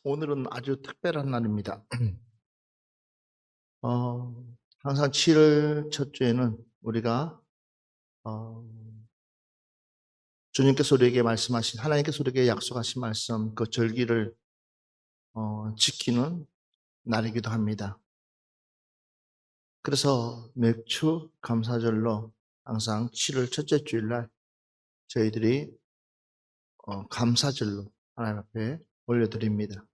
오늘은 아주 특별한 날입니다. 항상 7월 첫 주에는 우리가 어, 주님께서 우리에게 말씀하신, 하나님께서 우리에게 약속하신 말씀, 그 절기를 지키는 날이기도 합니다. 그래서 맥주 감사절로 항상 7월 첫째 주일날 저희들이 감사절로 하나님 앞에 올려드립니다.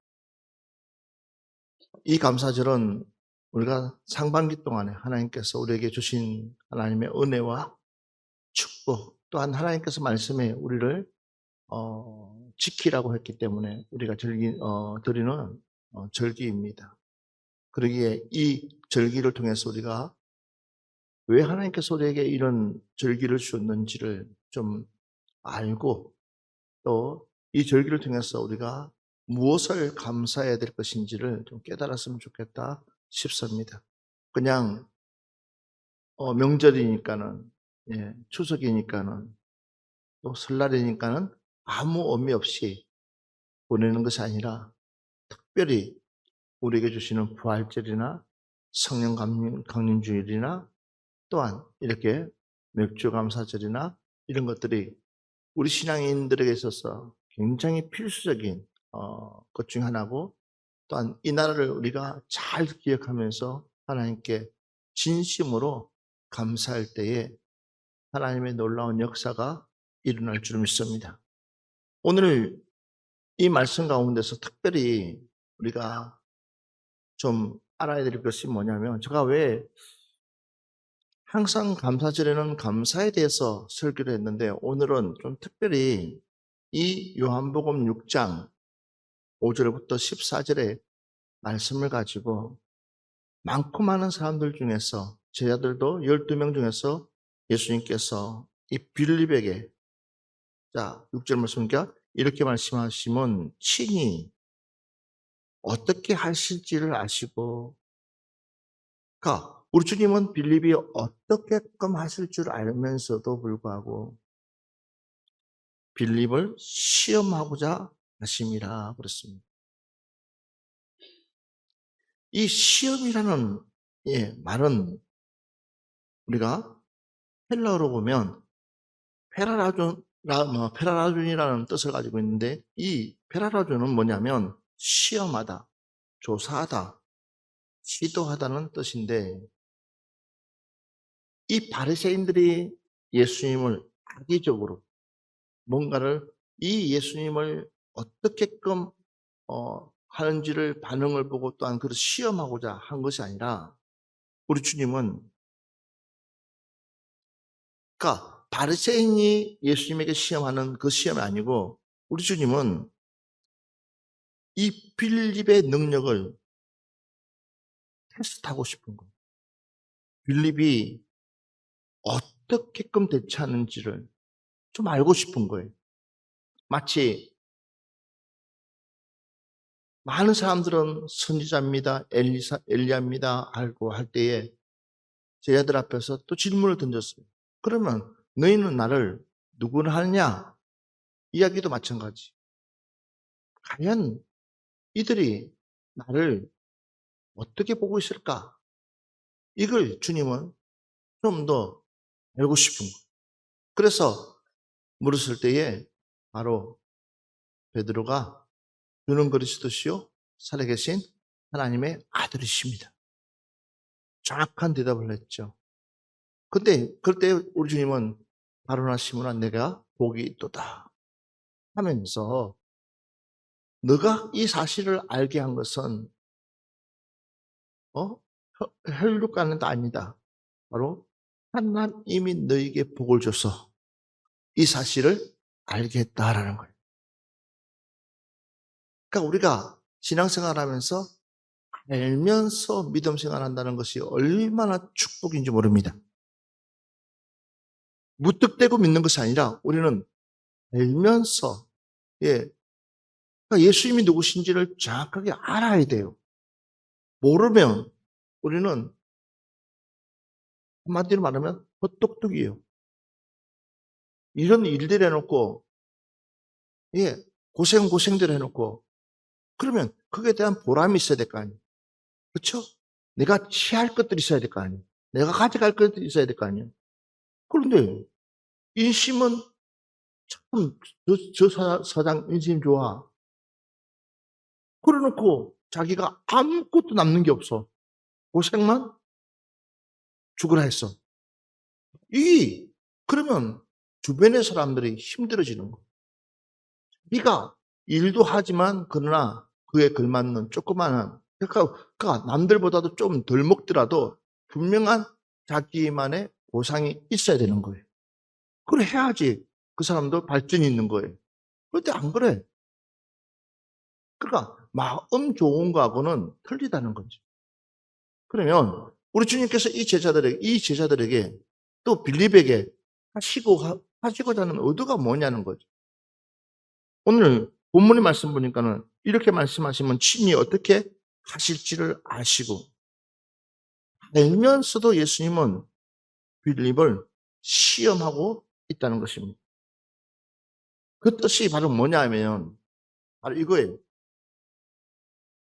이 감사절은 우리가 상반기 동안에 하나님께서 우리에게 주신 하나님의 은혜와 축복, 또한 하나님께서 말씀에 우리를 지키라고 했기 때문에 우리가 드리는 절기입니다. 그러기에 이 절기를 통해서 우리가 왜 하나님께서 우리에게 이런 절기를 주었는지를 좀 알고, 또 이 절기를 통해서 우리가 무엇을 감사해야 될 것인지를 좀 깨달았으면 좋겠다 싶습니다. 그냥 명절이니까는, 추석이니까는, 또 설날이니까는 아무 의미 없이 보내는 것이 아니라 특별히 우리에게 주시는 부활절이나 성령 강림주일이나 또한 이렇게 맥주감사절이나 이런 것들이 우리 신앙인들에게 있어서 굉장히 필수적인 것 중 하나고, 또한 이 나라를 우리가 잘 기억하면서 하나님께 진심으로 감사할 때에 하나님의 놀라운 역사가 일어날 줄 믿습니다. 오늘 이 말씀 가운데서 특별히 우리가 좀 알아야 될 것이 뭐냐면, 제가 왜 항상 감사절에는 감사에 대해서 설교를 했는데 오늘은 좀 특별히 이 요한복음 6장 5절부터 14절의 말씀을 가지고 많고 많은 사람들 중에서, 제자들도 12명 중에서 예수님께서 이 빌립에게, 자 6절 말씀이니까 이렇게 말씀하시면 친히 어떻게 하실지를 아시고, 그러니까 우리 주님은 빌립이 어떻게끔 하실 줄 알면서도 불구하고 빌립을 시험하고자 하심이라 그랬습니다. 이 시험이라는 말은 우리가 헬라어로 보면 페라라존이라는 뜻을 가지고 있는데, 이 페라라존은 뭐냐면 시험하다, 조사하다, 시도하다는 뜻인데, 이 바리새인들이 예수님을 악의적으로 뭔가를, 이 예수님을 어떻게끔 하는지를 반응을 보고 또한 그를 시험하고자 한 것이 아니라, 우리 주님은, 그러니까 바리새인이 예수님에게 시험하는 그 시험이 아니고, 우리 주님은 이 빌립의 능력을 테스트하고 싶은 거예요. 빌립이 어떻게끔 대처하는지를 좀 알고 싶은 거예요. 마치 많은 사람들은 선지자입니다, 엘리야입니다 알고 할 때에 제자들 앞에서 또 질문을 던졌어요. 그러면 너희는 나를 누구를 하느냐? 이야기도 마찬가지. 과연 이들이 나를 어떻게 보고 있을까? 이걸 주님은 좀 더 알고 싶은 거예요. 그래서 물었을 때에 바로 베드로가 주는 그리스도시요 살아계신 하나님의 아들이십니다. 정확한 대답을 했죠. 근데 그때 우리 주님은 바로나 시몬아 내가 복이 있도다 하면서, 너가 이 사실을 알게 한 것은 혈육과는 아니다. 바로 하나님이 너에게 복을 줘서 이 사실을 알게 했다라는 거예요. 그러니까 우리가 신앙생활하면서 알면서 믿음 생활한다는 것이 얼마나 축복인지 모릅니다. 무턱대고 믿는 것이 아니라 우리는 알면서, 그러니까 예수님이 누구신지를 정확하게 알아야 돼요. 모르면 우리는 한마디로 말하면 헛똑똑이에요. 이런 일들 해놓고, 고생들 해놓고 그러면 거기에 대한 보람이 있어야 될 거 아니에요. 그렇죠? 내가 취할 것들이 있어야 될 거 아니에요. 내가 가져갈 것들이 있어야 될 거 아니에요. 그런데 인심은 참 사장 인심 좋아. 그래놓고 자기가 아무것도 남는 게 없어. 고생만 죽으라 했어. 그러면 주변의 사람들이 힘들어지는 거야. 네가 일도 하지만 그러나 그에 걸맞는 조그마한, 그러니까 남들보다도 좀 덜 먹더라도 분명한 자기만의 보상이 있어야 되는 거예요. 그걸 해야지 그 사람도 발전이 있는 거예요. 그런데 안 그래. 그러니까 마음 좋은 거하고는 틀리다는 거죠. 그러면 우리 주님께서 이 제자들에게 또 빌립에게 하시고자 하는 의도가 뭐냐는 거죠. 오늘 본문의 말씀 보니까는 이렇게 말씀하시면 친히 어떻게 하실지를 아시고, 알면서도 예수님은 빌립을 시험하고 있다는 것입니다. 그 뜻이 바로 뭐냐면 바로 이거예요.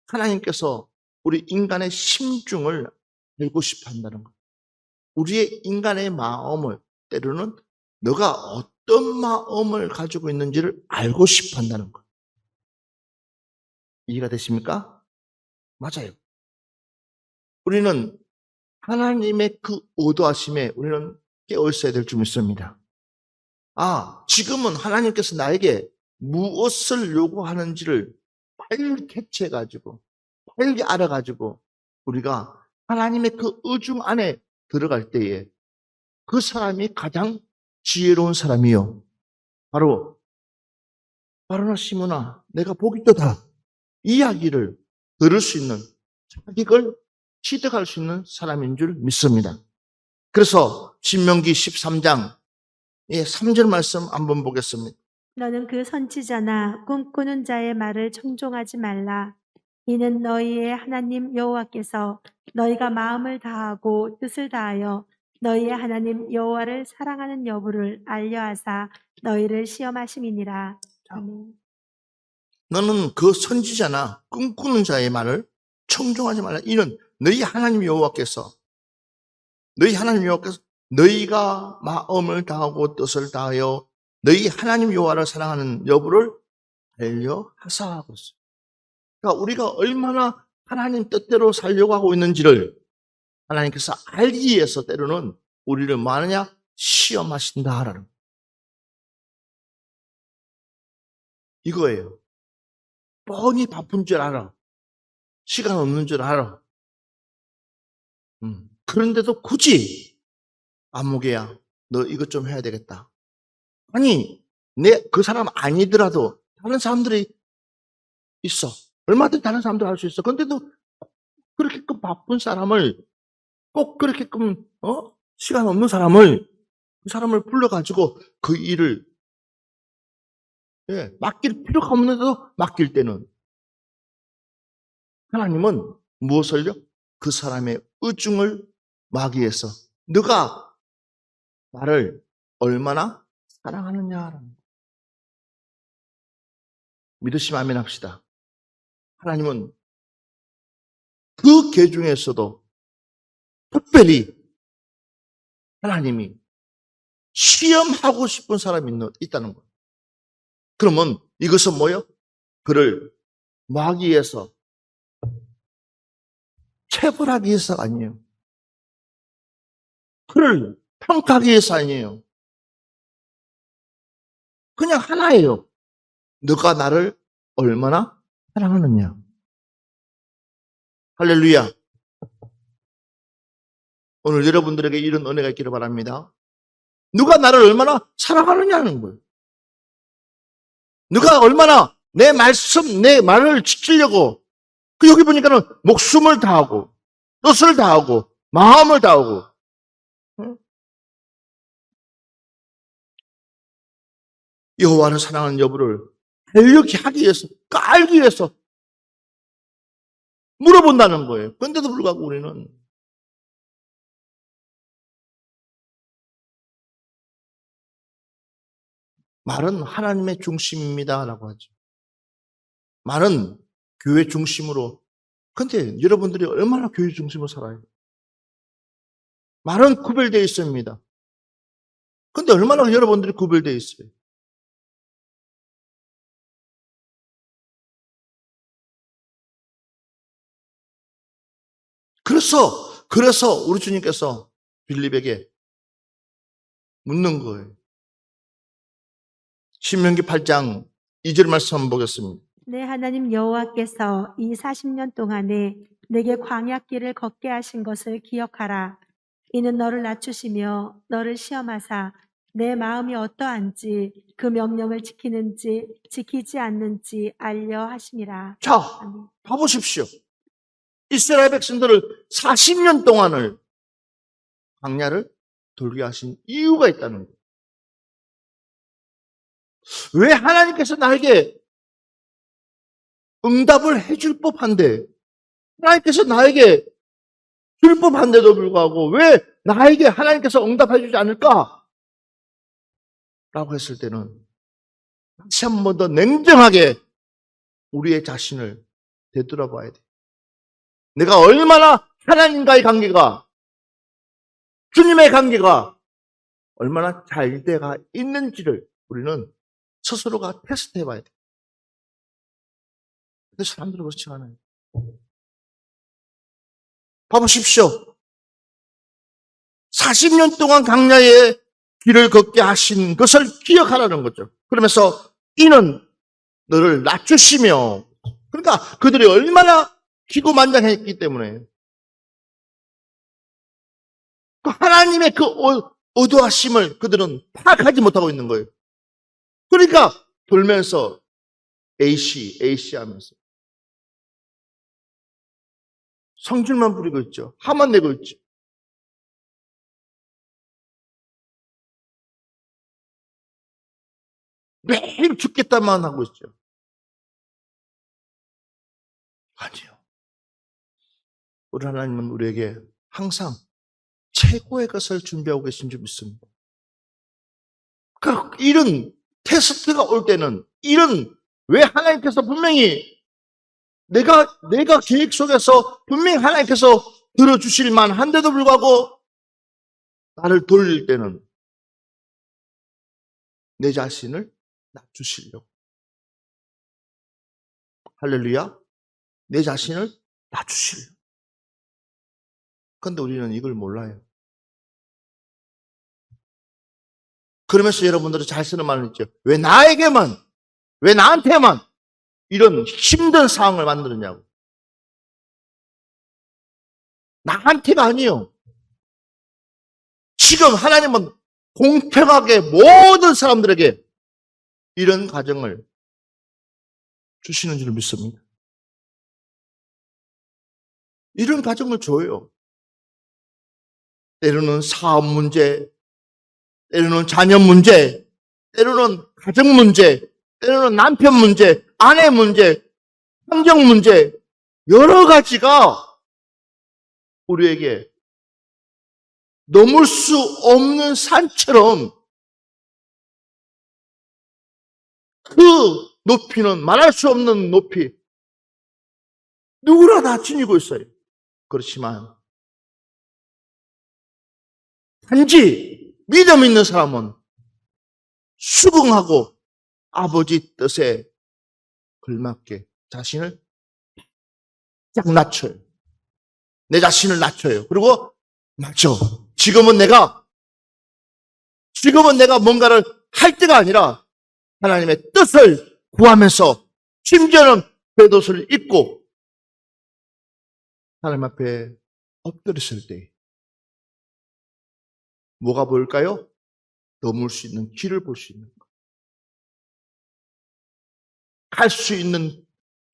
하나님께서 우리 인간의 심중을 알고 싶어 한다는 것. 우리의 인간의 마음을, 때로는 너가 어떤 마음을 가지고 있는지를 알고 싶어 한다는 것. 이해가 되십니까? 맞아요. 우리는 하나님의 그 의도하심에 우리는 깨어 있어야 될 줄 믿습니다. 지금은 하나님께서 나에게 무엇을 요구하는지를 빨리 캐치해가지고, 빨리 알아가지고, 우리가 하나님의 그 의중 안에 들어갈 때에 그 사람이 가장 지혜로운 사람이요. 바로 바로나 시므나 내가 복이 있도다. 이야기를 들을 수 있는, 자격을 취득할 수 있는 사람인 줄 믿습니다. 그래서 신명기 13장 3절 말씀 한번 보겠습니다. 너는 그 선지자나 꿈꾸는 자의 말을 청종하지 말라. 이는 너희의 하나님 여호와께서 너희가 마음을 다하고 뜻을 다하여 너희의 하나님 여호와를 사랑하는 여부를 알려하사 너희를 시험하심이니라. 아멘. 너는 그 선지자나 꿈꾸는 자의 말을 청종하지 말라. 이는 너희 하나님 여호와께서 너희가 마음을 다하고 뜻을 다하여 너희 하나님 여호와를 사랑하는 여부를 알려하사 하고 있어요. 그러니까 우리가 얼마나 하나님 뜻대로 살려고 하고 있는지를 하나님께서 알기 위해서 때로는 우리를 뭐 하느냐? 시험하신다 하라는 이거예요. 뻔히 바쁜 줄 알아. 시간 없는 줄 알아. 그런데도 굳이 안목이야. 너 이것 좀 해야 되겠다. 아니, 그 사람 아니더라도 다른 사람들이 있어. 얼마든지 다른 사람들 할 수 있어. 그런데도 그렇게끔 바쁜 사람을 꼭 그렇게끔 시간 없는 사람을 그 사람을 불러가지고 그 일을 맡길 필요가 없는데도 맡길 때는 하나님은 무엇을요? 그 사람의 의중을 막기 위해서 너가 나를 얼마나 사랑하느냐라는 거. 믿으시면 아멘 합시다. 하나님은 그 개 중에서도 특별히 하나님이 시험하고 싶은 사람이 있다는 거예요. 그러면 이것은 뭐예요? 그를 막기 위해서, 체벌하기 위해서가 아니에요. 그를 평가하기 위해서 아니에요. 그냥 하나예요. 너가 나를 얼마나 사랑하느냐. 할렐루야. 오늘 여러분들에게 이런 은혜가 있기를 바랍니다. 누가 나를 얼마나 사랑하느냐는 거예요. 누가 얼마나 내 말을 지키려고, 여기 보니까는 목숨을 다하고, 뜻을 다하고, 마음을 다하고, 여호와를 사랑하는 여부를 알게 하기 위해서, 깔기 위해서 물어본다는 거예요. 그런데도 불구하고 우리는 말은 하나님의 중심입니다 라고 하죠. 말은 교회 중심으로. 근데 여러분들이 얼마나 교회 중심으로 살아요? 말은 구별되어 있습니다. 근데 얼마나 여러분들이 구별되어 있어요? 그래서 우리 주님께서 빌립에게 묻는 거예요. 신명기 8장 2절 말씀 한번 보겠습니다. 내 하나님 여호와께서 이 40년 동안에 내게 광야길을 걷게 하신 것을 기억하라. 이는 너를 낮추시며 너를 시험하사 내 마음이 어떠한지 그 명령을 지키는지 지키지 않는지 알려 하심이라. 자, 아멘. 봐보십시오. 이스라엘 백성들을 40년 동안을 광야를 돌게 하신 이유가 있다는 거예요. 왜 하나님께서 나에게 응답을 해줄 법한데, 하나님께서 나에게 줄 법한데도 불구하고 왜 나에게 하나님께서 응답해 주지 않을까? 라고 했을 때는 다시 한 번 더 냉정하게 우리의 자신을 되돌아봐야 돼. 내가 얼마나 하나님과의 관계가, 주님의 관계가 얼마나 잘 돼가 있는지를 우리는 스스로가 테스트해 봐야 돼. 근데 사람들은 그렇지 않아요. 봐보십시오. 40년 동안 광야의 길을 걷게 하신 것을 기억하라는 거죠. 그러면서 이는 너를 낮추시며, 그러니까 그들이 얼마나 기고만장했기 때문에 그 하나님의 그 어두하심을 그들은 파악하지 못하고 있는 거예요. 그러니까 돌면서 AC 하면서 성질만 부리고 있죠. 화만 내고 있죠. 매일 죽겠다만 하고 있죠. 아니요. 우리 하나님은 우리에게 항상 최고의 것을 준비하고 계신 줄 믿습니다. 이런 테스트가 올 때는, 왜 하나님께서 분명히 내가 계획 속에서 분명히 하나님께서 들어주실 만한데도 불구하고 나를 돌릴 때는 내 자신을 낮추시려고. 할렐루야. 내 자신을 낮추시려고. 그런데 우리는 이걸 몰라요. 그러면서 여러분들은 잘 쓰는 말은 있죠. 왜 나에게만, 왜 나한테만 이런 힘든 상황을 만드느냐고. 나한테가 아니에요. 지금 하나님은 공평하게 모든 사람들에게 이런 가정을 주시는 줄 믿습니다. 이런 가정을 줘요. 때로는 사업 문제, 때로는 자녀 문제, 때로는 가정 문제, 때로는 남편 문제, 아내 문제, 환경 문제, 여러 가지가 우리에게 넘을 수 없는 산처럼 그 높이는 말할 수 없는 높이. 누구나 다 지니고 있어요. 그렇지만 단지 믿음 있는 사람은 수긍하고 아버지 뜻에 걸맞게 자신을 딱 낮춰요. 내 자신을 낮춰요. 그리고 맞죠. 지금은 내가 뭔가를 할 때가 아니라 하나님의 뜻을 구하면서 심지어는 겉옷을 입고 하나님 앞에 엎드렸을 때 뭐가 보일까요? 넘을 수 있는 길을 볼 수 있는 것. 갈 수 있는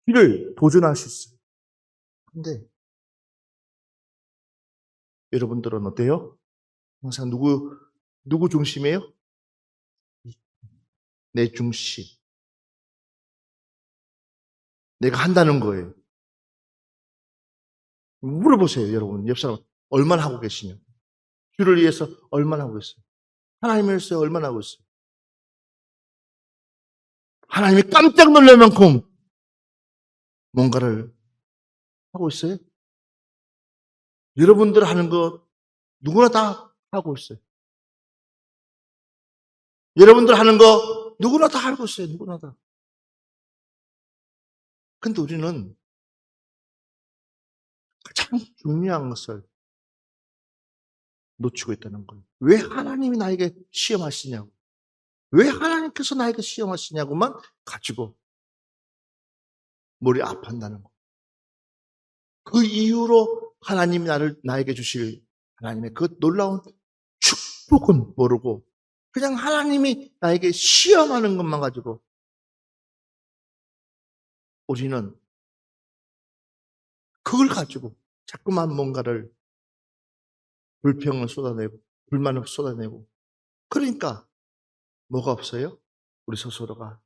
길을 도전할 수 있어요. 근데 여러분들은 어때요? 항상 누구 중심이에요? 내 중심. 내가 한다는 거예요. 물어보세요, 여러분. 옆 사람 얼마나 하고 계시냐? 주를 위해서 얼마나 하고 있어요? 하나님을 위해서 얼마나 하고 있어요? 하나님이 깜짝 놀랄 만큼 뭔가를 하고 있어요? 여러분들 하는 거 누구나 다 하고 있어요. 여러분들 하는 거 누구나 다 알고 있어요. 누구나 다. 근데 우리는 가장 중요한 것을 놓치고 있다는 거예요. 왜 하나님이 나에게 시험하시냐고. 왜 하나님께서 나에게 시험하시냐고만 가지고 머리 아파한다는 거. 그 이유로 하나님이 나에게 주실 하나님의 그 놀라운 축복은 모르고 그냥 하나님이 나에게 시험하는 것만 가지고 우리는 그걸 가지고 자꾸만 뭔가를 불평을 쏟아내고 불만을 쏟아내고 그러니까 뭐가 없어요? 우리 스스로가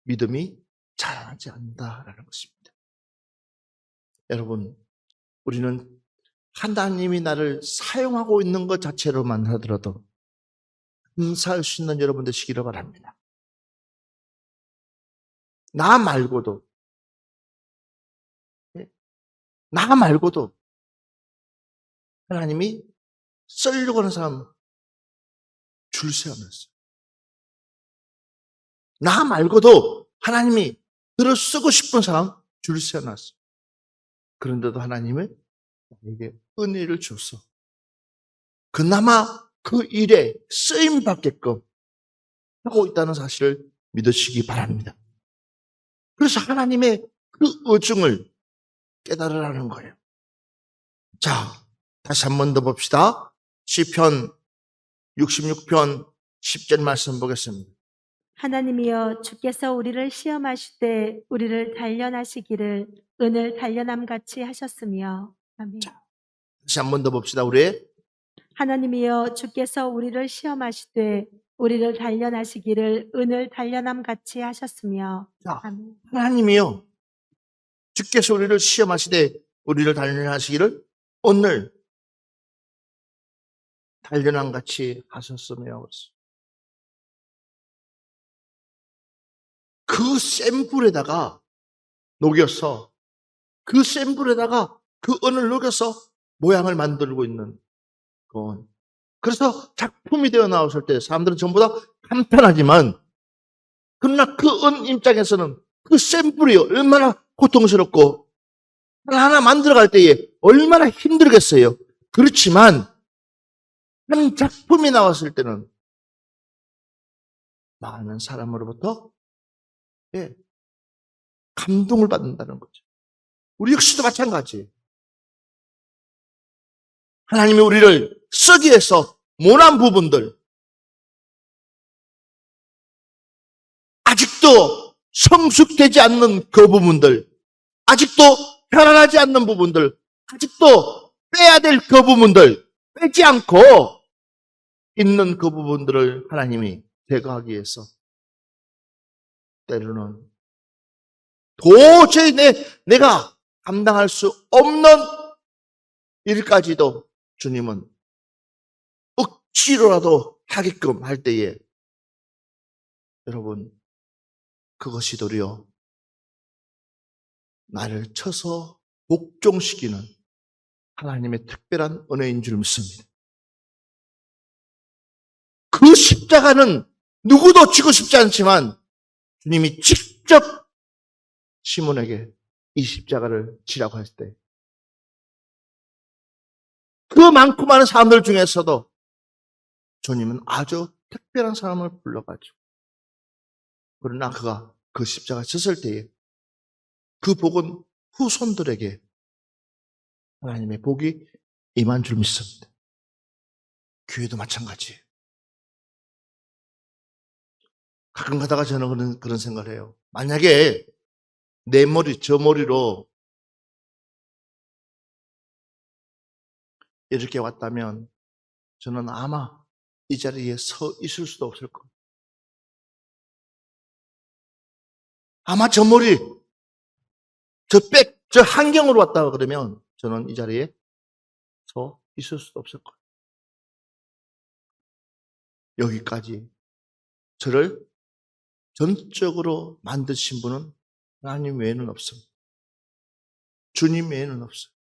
믿음이 자라나지 않는다라는 것입니다. 여러분, 우리는 하나님이 나를 사용하고 있는 것 자체로만 하더라도 감사할 수 있는 여러분 되시기를 바랍니다. 나 말고도 하나님이 쓰려고 하는 사람 줄 세워놨어요. 나 말고도 하나님이 들어 쓰고 싶은 사람 줄 세워놨어요. 그런데도 하나님은 나에게 은혜를 줘서 그나마 그 일에 쓰임 받게끔 하고 있다는 사실을 믿으시기 바랍니다. 그래서 하나님의 그 의중을 깨달으라는 거예요. 자, 다시 한 번 더 봅시다. 시편 66편 10절 말씀 보겠습니다. 하나님이여 주께서 우리를 시험하시되 우리를 단련하시기를 은을 단련함같이 하셨으며. 아멘. 다시 한 번 더 봅시다. 우리 하나님이여 주께서 우리를 시험하시되 우리를 단련하시기를 은을 단련함같이 하셨으며. 자, 아멘. 하나님이요 주께서 우리를 시험하시되 우리를 단련하시기를 오늘 단련함같이 하셨으며. 그 센 불에다가 녹여서 그 센 불에다가 그 은을 녹여서 모양을 만들고 있는 건. 그래서 작품이 되어 나왔을 때 사람들은 전부 다 간편하지만 그러나 그 은 입장에서는 그 센 불이 얼마나 고통스럽고 하나 만들어갈 때에 얼마나 힘들겠어요. 그렇지만 한 작품이 나왔을 때는 많은 사람으로부터 감동을 받는다는 거죠. 우리 역시도 마찬가지예요. 하나님이 우리를 쓰기 위해서 모난 부분들, 아직도 성숙되지 않는 그 부분들, 아직도 편안하지 않는 부분들, 아직도 빼야 될 그 부분들, 빼지 않고 있는 그 부분들을 하나님이 제거하기 위해서 때로는 도저히 내가 감당할 수 없는 일까지도 주님은 억지로라도 하게끔 할 때에 여러분 그것이 도리어 나를 쳐서 복종시키는 하나님의 특별한 은혜인 줄 믿습니다. 그 십자가는 누구도 지고 싶지 않지만 주님이 직접 시몬에게 이 십자가를 지라고 했을 때 그 많고 많은 사람들 중에서도 주님은 아주 특별한 사람을 불러가지고 그러나 그가 그 십자가 졌을 때에 그 복은 후손들에게 하나님의 복이 임한 줄 믿습니다. 교회도 마찬가지예요. 가끔 가다가 저는 그런 생각을 해요. 만약에 내 머리, 저 머리로 이렇게 왔다면 저는 아마 이 자리에 서 있을 수도 없을 거예요. 아마 저 머리, 저 환경으로 왔다 그러면 저는 이 자리에 서 있을 수도 없을 거예요. 여기까지 저를 전적으로 만드신 분은 하나님 외에는 없습니다. 주님 외에는 없어요.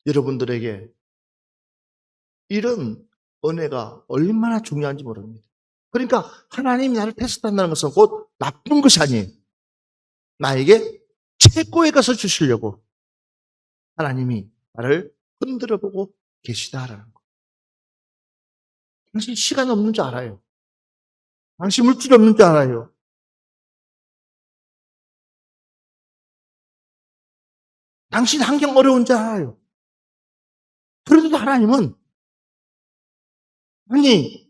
여러분들에게 이런 은혜가 얼마나 중요한지 모릅니다. 그러니까 하나님이 나를 테스트한다는 것은 곧 나쁜 것이 아니에요. 나에게 최고의 것을 주시려고 하나님이 나를 흔들어 보고 계시다라는 거. 당신 시간 없는 줄 알아요. 당신 물질 없는 줄 알아요. 당신 환경 어려운 줄 알아요. 그래도 하나님은 아니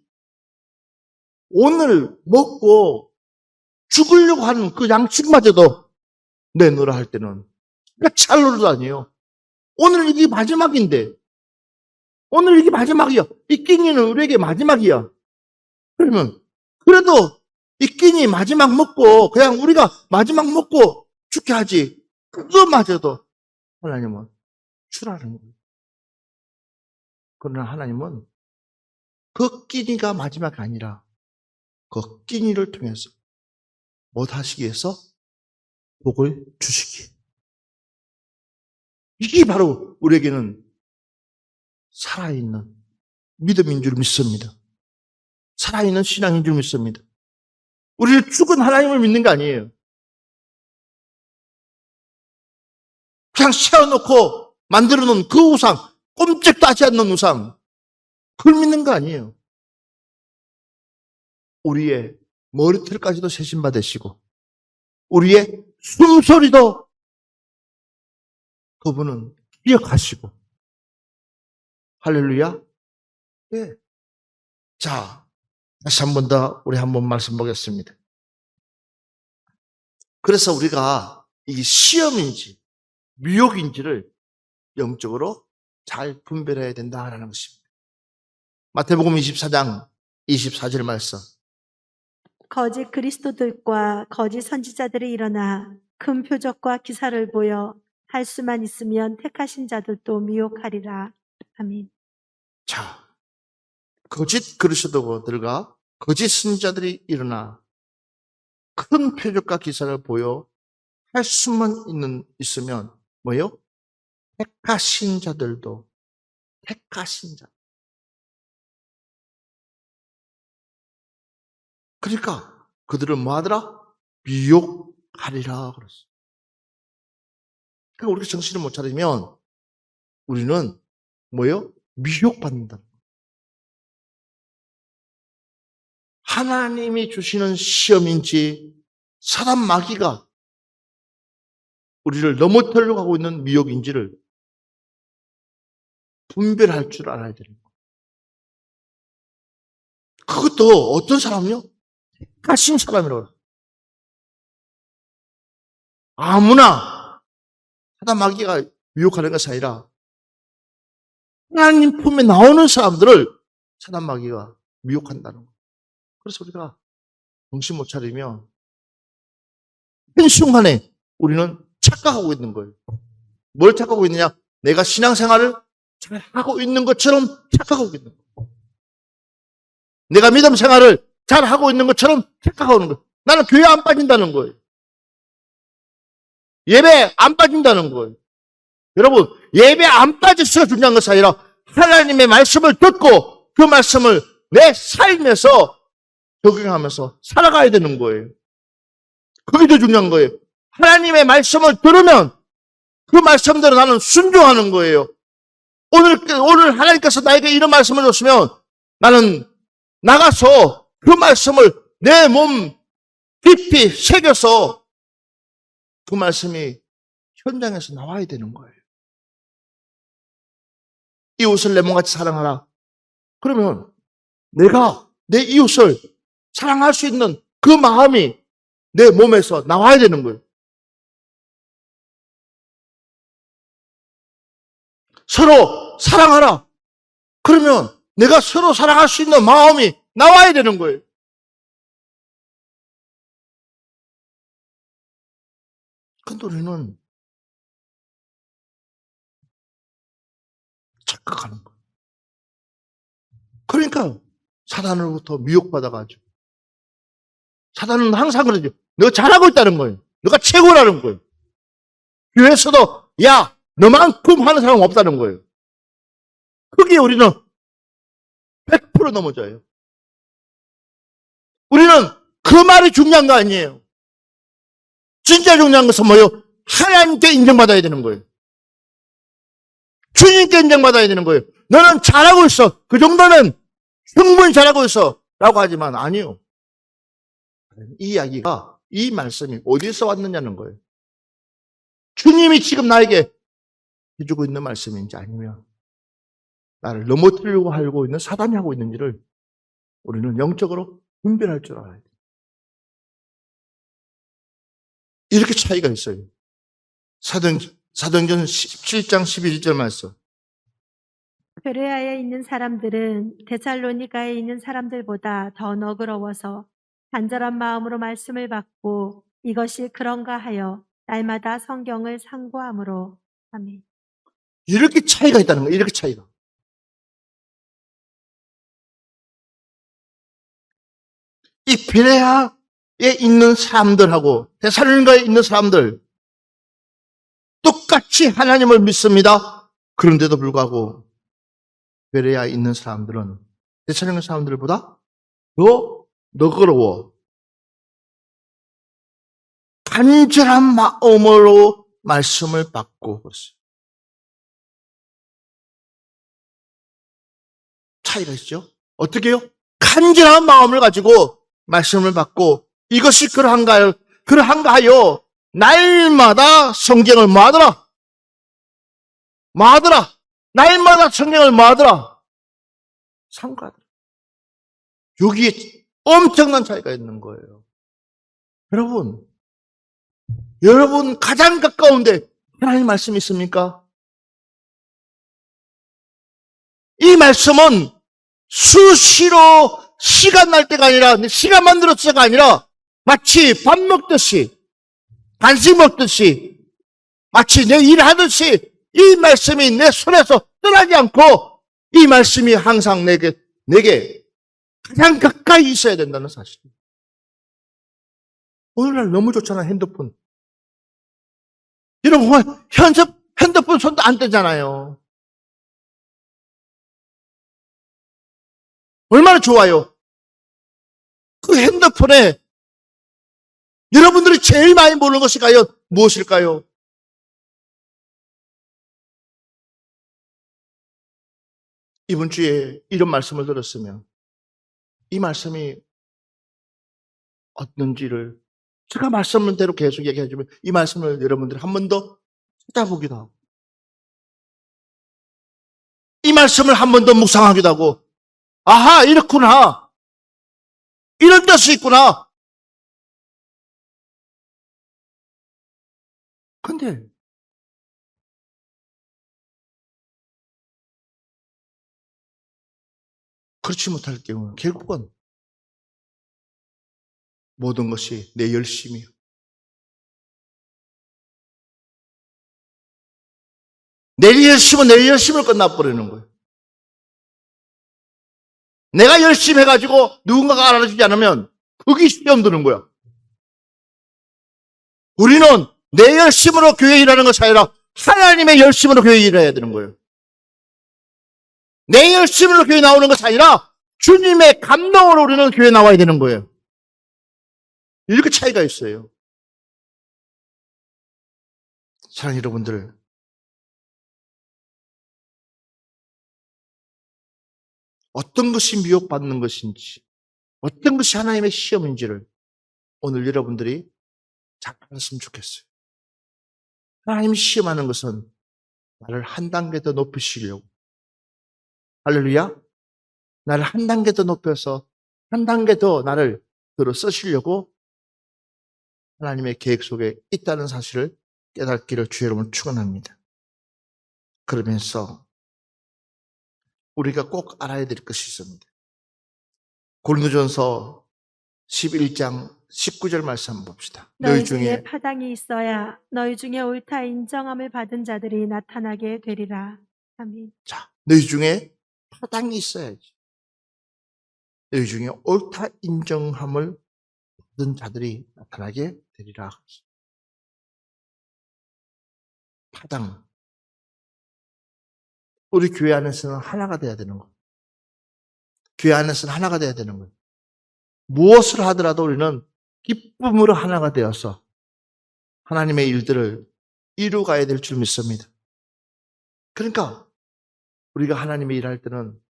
오늘 먹고 죽으려고 하는 그 양식마저도 내놓으라 할 때는 그러니까 찰로도 아니에요. 오늘 이게 마지막인데 오늘 이게 마지막이야. 이 끼니는 우리에게 마지막이야. 그러면 그래도 이 끼니 마지막 먹고 그냥 우리가 마지막 먹고 죽게 하지. 그거마저도 하나님은 주라는 거예요. 그러나 하나님은 그 끼니가 마지막이 아니라 그 끼니를 통해서 뭐 하시기 위해서 복을 주시기. 이게 바로 우리에게는 살아있는 믿음인 줄 믿습니다. 살아있는 신앙인 줄 믿습니다. 우리를 죽은 하나님을 믿는 거 아니에요. 그냥 세워놓고 만들어 놓은 그 우상, 꼼짝도 하지 않는 우상, 그걸 믿는 거 아니에요. 우리의 머리털까지도 세심받으시고 우리의 숨소리도 그분은 기억하시고 할렐루야. 네. 자, 다시 한 번 더 우리 한번 말씀 보겠습니다. 그래서 우리가 이게 시험인지 미혹인지를 영적으로 잘 분별해야 된다라는 것입니다. 마태복음 24장 24절 말씀. 거짓 그리스도들과 거짓 선지자들이 일어나 큰 표적과 기사를 보여 할 수만 있으면 택하신 자들도 미혹하리라. 아멘. 자, 거짓 그리스도들과 거짓 선지자들이 일어나 큰 표적과 기사를 보여 할 수만 있으면 뭐요? 택하신 자들도 택하신 자. 그러니까 그들은 뭐 하더라? 미혹하리라 그랬어. 그러니까 우리가 정신을 못 차리면 우리는 뭐요? 미혹받는다. 하나님이 주시는 시험인지 사단 마귀가 우리를 넘어뜨리려고 하고 있는 미혹인지를 분별할 줄 알아야 되는 거예요. 그것도 어떤 사람이요? 택하신 사람이라고 해요. 아무나 사단 마귀가 미혹하는 것이 아니라 하나님 품에 나오는 사람들을 사단 마귀가 미혹한다는 거예요. 그래서 우리가 정신 못 차리면 한순간에 우리는 착각하고 있는 거예요. 뭘 착각하고 있느냐? 내가 신앙생활을 잘 하고 있는 것처럼 착각하고 있는 거예요. 내가 믿음 생활을 잘 하고 있는 것처럼 착각하고 있는 거예요. 나는 교회 안 빠진다는 거예요. 예배 안 빠진다는 거예요. 여러분, 예배 안 빠져서 중요한 것이 아니라 하나님의 말씀을 듣고 그 말씀을 내 삶에서 적용하면서 살아가야 되는 거예요. 그게 더 중요한 거예요. 하나님의 말씀을 들으면 그 말씀대로 나는 순종하는 거예요. 오늘 하나님께서 나에게 이런 말씀을 줬으면 나는 나가서 그 말씀을 내 몸 깊이 새겨서 그 말씀이 현장에서 나와야 되는 거예요. 이웃을 내 몸같이 사랑하라. 그러면 내가 내 이웃을 사랑할 수 있는 그 마음이 내 몸에서 나와야 되는 거예요. 서로 사랑하라. 그러면 내가 서로 사랑할 수 있는 마음이 나와야 되는 거예요. 근데 우리는 착각하는 거예요. 그러니까 사단으로부터 미혹받아가지고 사단은 항상 그러죠. 너 잘하고 있다는 거예요. 너가 최고라는 거예요. 교회에서도 야, 너만큼 하는 사람 없다는 거예요. 거기에 우리는 100% 넘어져요. 우리는 그 말이 중요한 거 아니에요. 진짜 중요한 것은 뭐예요? 하나님께 인정받아야 되는 거예요. 주님께 인정받아야 되는 거예요. 너는 잘하고 있어. 그 정도면 충분히 잘하고 있어. 라고 하지만 아니요. 이 이야기가, 이 말씀이 어디서 왔느냐는 거예요. 주님이 지금 나에게 해주고 있는 말씀인지 아니면 나를 넘어뜨리려고 하고 있는 사단이 하고 있는지를 우리는 영적으로 분별할 줄 알아야 돼요. 이렇게 차이가 있어요. 사도행전 17장 11절 말씀. 베레아에 있는 사람들은 데살로니가에 있는 사람들보다 더 너그러워서 간절한 마음으로 말씀을 받고 이것이 그런가 하여 날마다 성경을 상고함으로. 아멘. 이렇게 차이가 있다는 거예요. 이렇게 차이가. 이 베레아에 있는 사람들하고 데살로니가에 있는 사람들 똑같이 하나님을 믿습니다. 그런데도 불구하고 베레아에 있는 사람들은 데살로니가 사람들보다 더 너그러워. 간절한 마음으로 말씀을 받고 그랬어요. 차이가 있죠? 어떻게 해요? 간절한 마음을 가지고 말씀을 받고 이것이 그러한가요? 그러한가 하여 날마다 성경을 뭐하더라? 날마다 성경을 뭐하더라? 상고하더라. 여기에 엄청난 차이가 있는 거예요. 여러분 가장 가까운데 하나님 말씀이 있습니까? 이 말씀은 수시로 시간 날 때가 아니라 시간 만들었을 때가 아니라 마치 밥 먹듯이 간식 먹듯이 마치 내 일하듯이 이 말씀이 내 손에서 떠나지 않고 이 말씀이 항상 내게 가장 가까이 있어야 된다는 사실입니다. 오늘날 너무 좋잖아, 핸드폰. 여러분, 핸드폰 손도 안 떼잖아요. 얼마나 좋아요. 그 핸드폰에 여러분들이 제일 많이 보는 것이 과연 무엇일까요? 이번 주에 이런 말씀을 들었으면 이 말씀이 어떤지를 제가 말씀을 대로 계속 얘기해주면 이 말씀을 여러분들이 한 번 더 찾아보기도 하고 이 말씀을 한 번 더 묵상하기도 하고 아하, 이렇구나. 이런 뜻이 있구나. 근데 그렇지 못할 경우는 결국은 모든 것이 내 열심이요. 내 열심을 끝나버리는 거예요. 내가 열심히 해가지고 누군가가 알아주지 않으면 그게 시험 드는 거야. 우리는 내 열심으로 교회 일하는 것이 아니라 하나님의 열심으로 교회 일해야 되는 거예요. 내 열심으로 교회 나오는 것이 아니라 주님의 감동으로 우리는 교회 나와야 되는 거예요. 이렇게 차이가 있어요. 사랑하는 여러분들, 어떤 것이 미혹받는 것인지, 어떤 것이 하나님의 시험인지를 오늘 여러분들이 잘 알았으면 좋겠어요. 하나님이 시험하는 것은 나를 한 단계 더 높이시려고. 할렐루야. 나를 한 단계 더 높여서 한 단계 더 나를 들어 쓰시려고 하나님의 계획 속에 있다는 사실을 깨닫기를 주의 이름으로 축원합니다. 그러면서 우리가 꼭 알아야 될 것이 있습니다. 고린도전서 11장 19절 말씀 한번 봅시다. 너희 중에 파당이 있어야 너희 중에 옳다 인정함을 받은 자들이 나타나게 되리라. 아멘. 자, 너희 중에 파당이 있어야지. 너희 중에 옳다 인정함을 받은 자들이 나타나게 되리라. 파당. 우리 교회 안에서는 하나가 돼야 되는 거예요. 교회 안에서는 하나가 돼야 되는 거예요. 무엇을 하더라도 우리는 기쁨으로 하나가 되어서 하나님의 일들을 이루어가야 될 줄 믿습니다. 그러니까 우리가 하나님의 일할 때는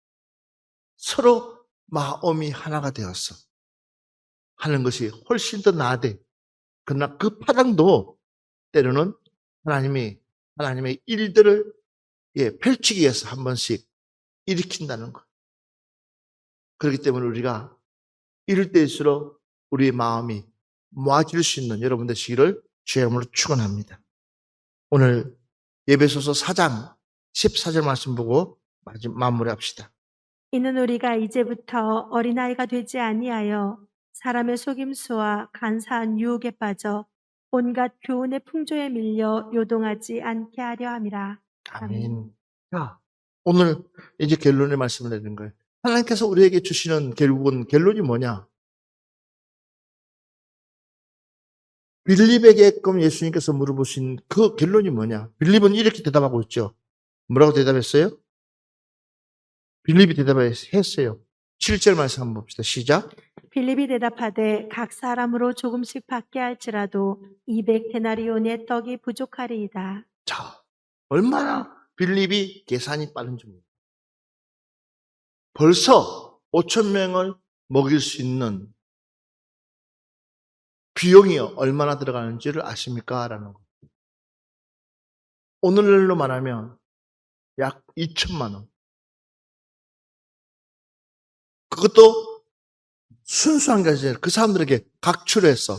서로 마음이 하나가 되어서 하는 것이 훨씬 더 나아돼. 그러나 그 파당도 때로는 하나님의 일들을 펼치기 위해서 한 번씩 일으킨다는 것. 그렇기 때문에 우리가 이럴 때일수록 우리의 마음이 모아질 수 있는 여러분 되시기를 주의 이름으로 축원합니다. 오늘 에베소서 4장 14절 말씀 보고 마무리합시다. 이는 우리가 이제부터 어린아이가 되지 아니하여 사람의 속임수와 간사한 유혹에 빠져 온갖 교훈의 풍조에 밀려 요동하지 않게 하려 함이라. 아멘. 자, 오늘 이제 결론의 말씀을 내는 거예요. 하나님께서 우리에게 주시는 결론이 뭐냐? 빌립에게끔 예수님께서 물어보신 그 결론이 뭐냐? 빌립은 이렇게 대답하고 있죠. 뭐라고 대답했어요? 빌립이 대답했어요. 7절 말씀 한번 봅시다. 시작. 빌립이 대답하되 각 사람으로 조금씩 받게 할지라도 200데나리온의 떡이 부족하리이다. 자, 얼마나 빌립이 계산이 빠른 줄입니다. 벌써 5,000명을 먹일 수 있는 비용이 얼마나 들어가는지를 아십니까? 라는 거. 오늘날로 말하면 약 2천만 원. 그것도 순수한 게 아니라 그 사람들에게 각출해서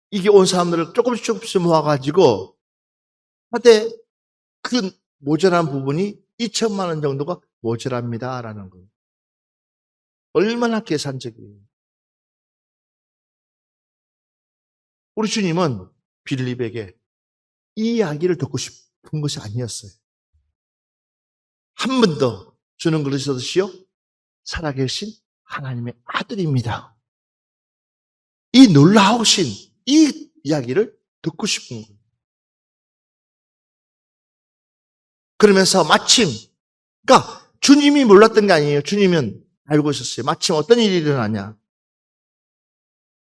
이게 온 사람들을 조금씩 모아가지고 하되 그 모자란 부분이 2천만 원 정도가 모자랍니다. 라는 거예요. 얼마나 계산적이에요. 우리 주님은 빌립에게 이 이야기를 듣고 싶은 것이 아니었어요. 한 번 더 주는 그러셨으시오. 살아계신 하나님의 아들입니다. 이 놀라우신 이 이야기를 듣고 싶은 거예요. 그러면서 마침, 그러니까 주님이 몰랐던 게 아니에요. 주님은 알고 있었어요. 마침 어떤 일이 일어나냐.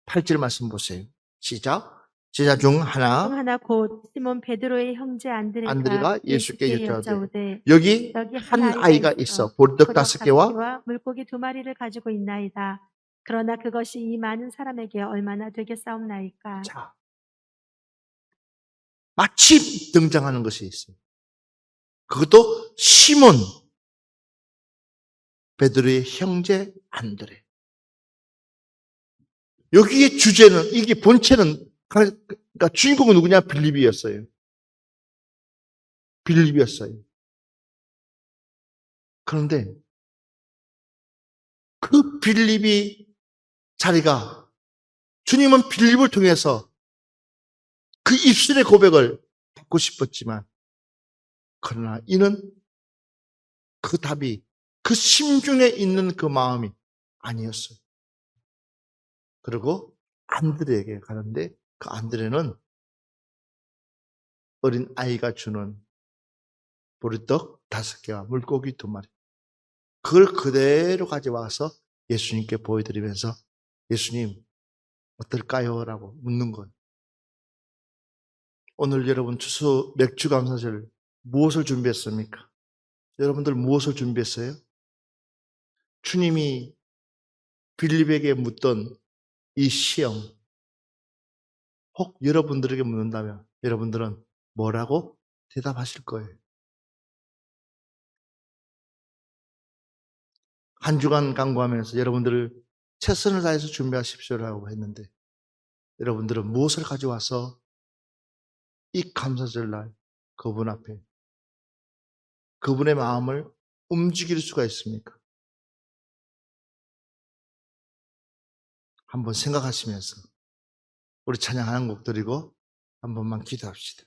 8절 말씀 보세요. 시작. 제자 중 하나 곧 시몬 베드로의 형제 안드레가 안드레가 예수께 여짜오되 여기 한 한 아이가 있어. 보리떡 5개와 물고기 2마리를 가지고 있나이다. 그러나 그것이 이 많은 사람에게 얼마나 되겠사옵나이까. 자, 마침 등장하는 것이 있어요. 그것도 시몬 베드로의 형제 안드레. 여기에 주제는, 이게 본체는, 그러니까 주인공은 누구냐? 빌립이었어요. 그런데 그 빌립이 자리가, 주님은 빌립을 통해서 그 입술의 고백을 받고 싶었지만, 그러나 이는 그 답이 그 심중에 있는 그 마음이 아니었어요. 그리고 안드레에게 가는데 그 안드레는 어린 아이가 주는 보리떡 5개와 물고기 2마리. 그걸 그대로 가져와서 예수님께 보여드리면서 예수님 어떨까요? 라고 묻는 거예요. 오늘 여러분 추수 맥주 감사절 무엇을 준비했습니까? 여러분들 무엇을 준비했어요? 주님이 빌립에게 묻던 이 시험, 혹 여러분들에게 묻는다면 여러분들은 뭐라고 대답하실 거예요? 한 주간 강구하면서 여러분들을 최선을 다해서 준비하십시오라고 했는데 여러분들은 무엇을 가져와서 이 감사절날 그분 앞에 그분의 마음을 움직일 수가 있습니까? 한번 생각하시면서 우리 찬양 한 곡 드리고 한 번만 기도합시다.